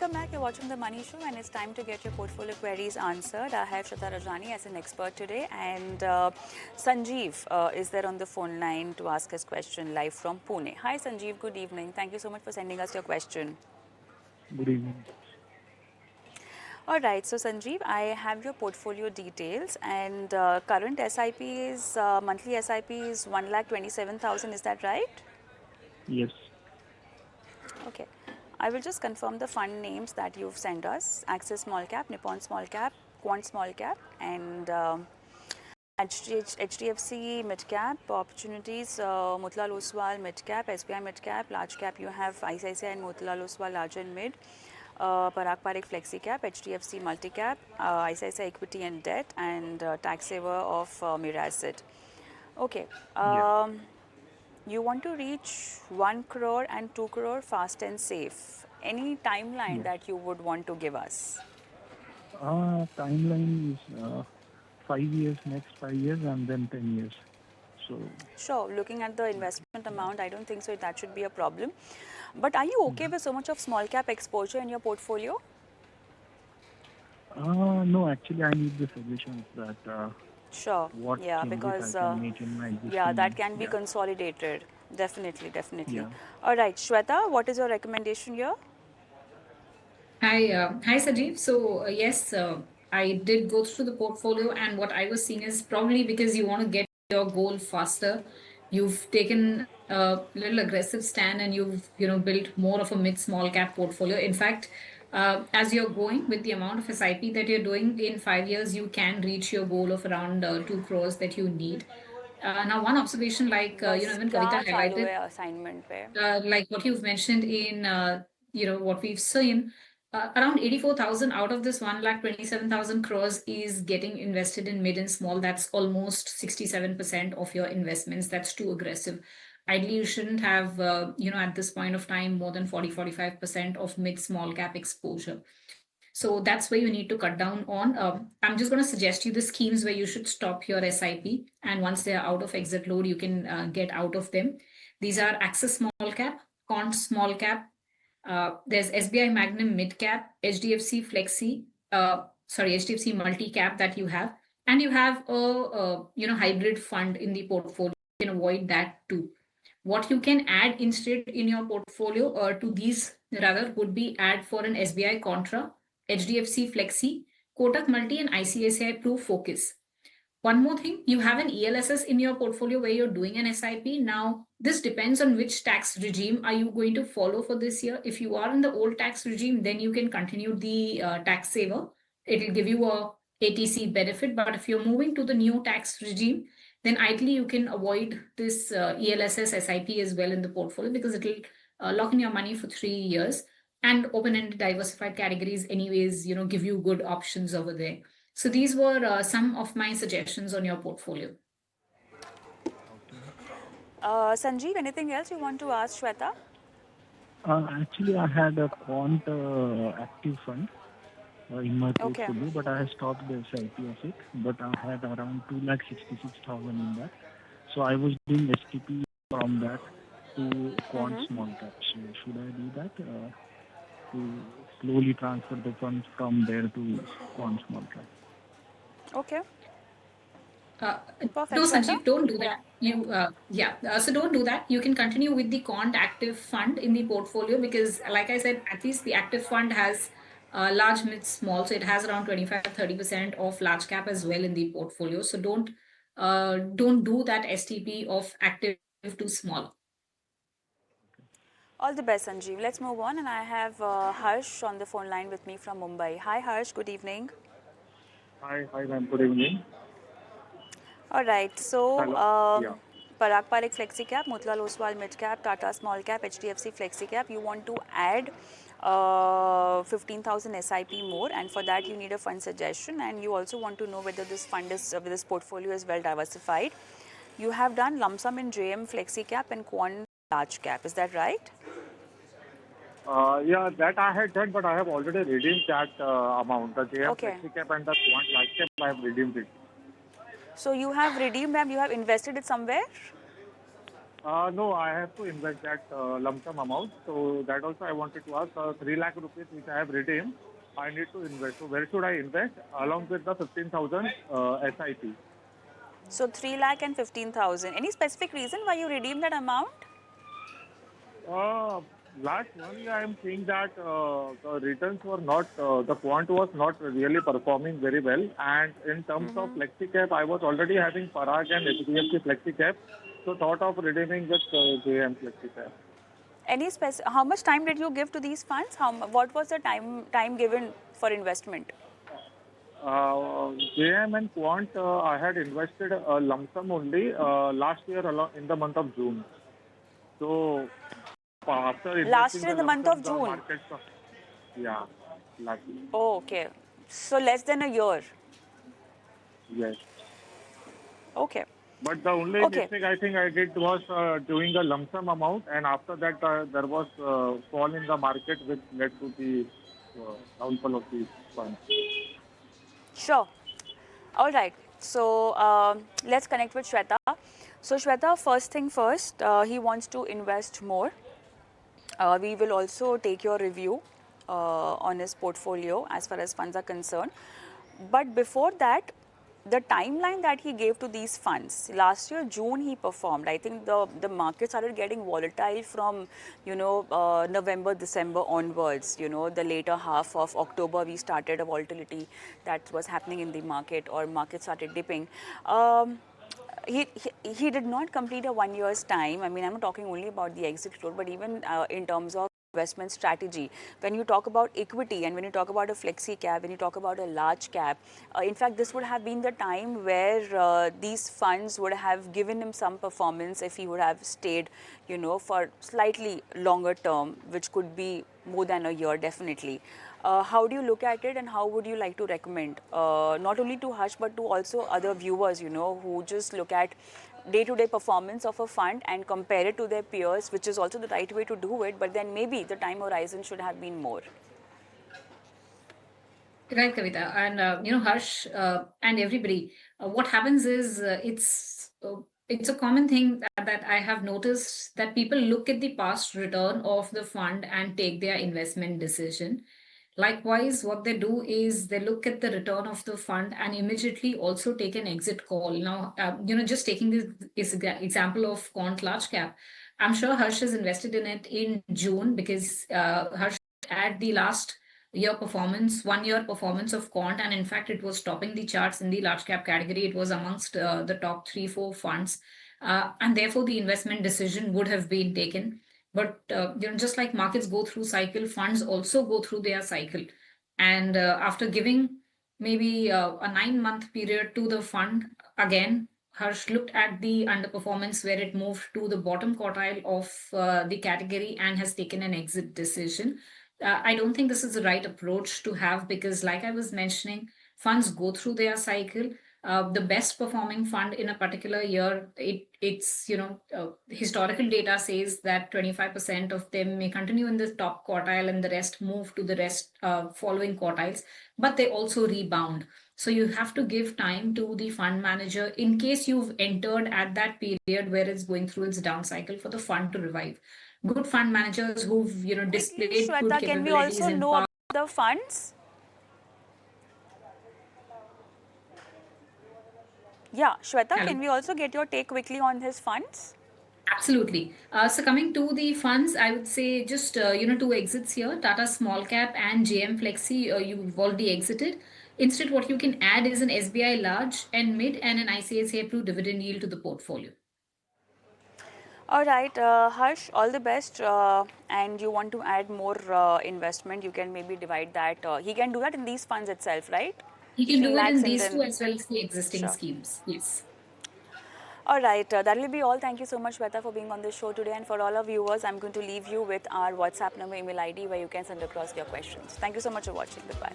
Welcome back. You're watching The Money Show, and it's time to get your portfolio queries answered. I have Shweta Rajani as an expert today, and Sanjeev is there on the phone line to ask his question live from Pune. Hi, Sanjeev. Good evening. Thank you so much for sending us your question. Good evening. All right. So, Sanjeev, I have your portfolio details, and current SIP is monthly SIP is 1,27,000. Is that right? Yes. Okay. I will just confirm the fund names that you've sent us: Axis Small Cap, Nippon Small Cap, Quant Small Cap, and HDFC Mid Cap Opportunities, Motilal Oswal Mid Cap, SBI Mid Cap, Large Cap. You have ICICI and Motilal Oswal Large and Mid, Parag Parikh Flexi Cap, HDFC Multi Cap, ICICI Equity and Debt, and Tax Saver of Miracid. Okay. Yeah. You want to reach 1 crore and 2 crore fast and safe. Any timeline Yes. that you would want to give us? Timeline is 5 years, next 5 years, and then 10 years. So, Sure, looking at the investment amount, I don't think so that should be a problem. But are you okay with so much of small cap exposure in your portfolio? no, actually, I need the suggestions that Sure, what yeah, changes I because can make in my yeah, that existing. can be Yeah. consolidated. Definitely, definitely. Yeah. All right, Shweta, what is your recommendation here? Hi, Sanjeev. So yes, I did go through the portfolio, and what I was seeing is probably because you want to get your goal faster, you've taken a little aggressive stand, and you've built more of a mid small cap portfolio. In fact, as you're going with the amount of SIP that you're doing in 5 years, you can reach your goal of around 2 crores that you need. Now, one observation, like बस even क्या Kavita चालू highlighted, है assignment पे? like what you've mentioned in what we've seen, around 84,000 out of this 1,27,000 crores is getting invested in mid and small. That's almost 67% of your investments. That's too aggressive. Ideally, you shouldn't have at this point of time more than 40-45% of mid small cap exposure. So that's where you need to cut down on. I'm just going to suggest you the schemes where you should stop your SIP, and once they're out of exit load, you can get out of them. These are Axis Small Cap, Quant Small Cap. There's SBI Magnum Mid Cap, HDFC Flexi, HDFC Multi Cap that you have, and you have a hybrid fund in the portfolio. You can avoid that too. What you can add instead in your portfolio to these rather would be add for an SBI Contra, HDFC Flexi, Kotak Multi, and ICICI Pro Focus. One more thing, you have an ELSS in your portfolio where you're doing an SIP. Now, this depends on which tax regime are you going to follow for this year. If you are in the old tax regime, then you can continue the tax saver. It will give you a ATC benefit. But if you're moving to the new tax regime, then ideally you can avoid this ELSS SIP as well in the portfolio, because it will lock in your money for 3 years. And open-ended diversified categories anyways, give you good options over there. So these were some of my suggestions on your portfolio. Okay. Sanjeev, anything else you want to ask Shweta? Actually, I had a quant active fund in my Okay. portfolio, but I have stopped the SIP of it. But I had around 2,66,000 in that. So I was doing STP from that to quant small cap. So should I do that to slowly transfer the funds from there to quant small cap? Okay. Uh, Perfect, no, Shweta. Sanjeev, don't do that. So don't do that. You can continue with the Quant Active Fund in the portfolio because, like I said, at least the active fund has large, mid, small. So it has around 25-30% of large cap as well in the portfolio. So don't do that STP of active to small. All the best, Sanjeev. Let's move on, and I have Harsh on the phone line with me from Mumbai. Hi, Harsh. Good evening. Hi, ma'am. Good evening. All right. So, Hello. Yeah. Parag Parikh Flexi Cap, Motilal Oswal Mid Cap, Tata Small Cap, HDFC Flexi Cap. You want to add 15,000 SIP more, and for that you need a fund suggestion, and you also want to know whether this fund is this portfolio is well diversified. You have done lump sum in JM Flexi Cap and Quant Large Cap. Is that right? Yeah, that I had done, but I have already redeemed that amount. The JM Okay. Flexi Cap and the Quant Light Cap, I have redeemed it. So you have redeemed them. You have invested it somewhere. No, I have to invest that lump sum amount. So that also I wanted to ask, 3 lakh rupees which I have redeemed, I need to invest. So where should I invest along with the 15,000 SIP? So 3 lakh and 15,000. Any specific reason why you redeem that amount? Uh, Last 1 year, I am seeing that the returns were not, the quant was not really performing very well. And in terms of flexi cap, I was already having Parag and HDFC flexi cap. So thought of redeeming with JM flexi cap. How much time did you give to these funds? What was the time given for investment? JM and quant, I had invested a lump sum only last year in the month of June. So after Last investing year the in the lump month sum, of the June. markets, yeah, last year. Oh, okay. So less than a year. Yes. Okay. But the only Okay. mistake I think I did was doing a lump sum amount, and after that there was fall in the market, which led to the downfall of the fund. Sure. All right. So let's connect with Shweta. So Shweta, first thing first, he wants to invest more. We will also take your review on his portfolio as far as funds are concerned. But before that, the timeline that he gave to these funds, last year June he performed. I think the market started getting volatile from November, December onwards. The later half of October we started a volatility that was happening in the market, or market started dipping. He did not complete a 1 year's time. I mean, I'm not talking only about the exit floor, but even in terms of investment strategy. When you talk about equity and when you talk about a flexi cap, when you talk about a large cap, in fact, this would have been the time where these funds would have given him some performance if he would have stayed, for slightly longer term, which could be more than a year, definitely. How do you look at it, and how would you like to recommend, not only to Harsh but to also other viewers, who just look at day-to-day performance of a fund and compare it to their peers, which is also the right way to do it, but then maybe the time horizon should have been more. Right, Kavita, and Harsh and everybody. What happens is it's a common thing that I have noticed, that people look at the past return of the fund and take their investment decision. Likewise, what they do is they look at the return of the fund and immediately also take an exit call. Now, just taking this is example of Quant Large Cap, I'm sure Harsh has invested in it in June because Harsh at the last year performance, 1 year performance of Quant, and in fact, it was topping the charts in the large cap category. It was amongst the top 3, 4 funds, and therefore the investment decision would have been taken. But just like markets go through cycle, funds also go through their cycle. And after giving maybe a 9 month period to the fund, again, Harsh looked at the underperformance where it moved to the bottom quartile of the category and has taken an exit decision. I don't think this is the right approach to have, because, like I was mentioning, funds go through their cycle. The best performing fund in a particular year, it's historical data says that 25% of them may continue in the top quartile and the rest move to the rest following quartiles, but they also rebound. So you have to give time to the fund manager in case you've entered at that period where it's going through its down cycle, for the fund to revive. Good fund managers who've Quickly, displayed good Shweta, can we capabilities also in know about past. the funds? Yeah, Shweta, Hello. can we also get your take quickly on his funds? Absolutely. So coming to the funds, I would say just two exits here: Tata Small Cap and JM Flexi. You've already exited. Instead, what you can add is an SBI Large and Mid and an ICICI Pru dividend yield to the portfolio. All right, Harsh, all the best. And you want to add more investment, you can maybe divide that. He can do that in these funds itself, right? You can 3 do it lakhs in and these two then, as well as the existing sure. schemes. Yes. All right, that will be all. Thank you so much, Shweta, for being on the show today. And for all our viewers, I'm going to leave you with our WhatsApp number, email ID, where you can send across your questions. Thank you so much for watching. Goodbye.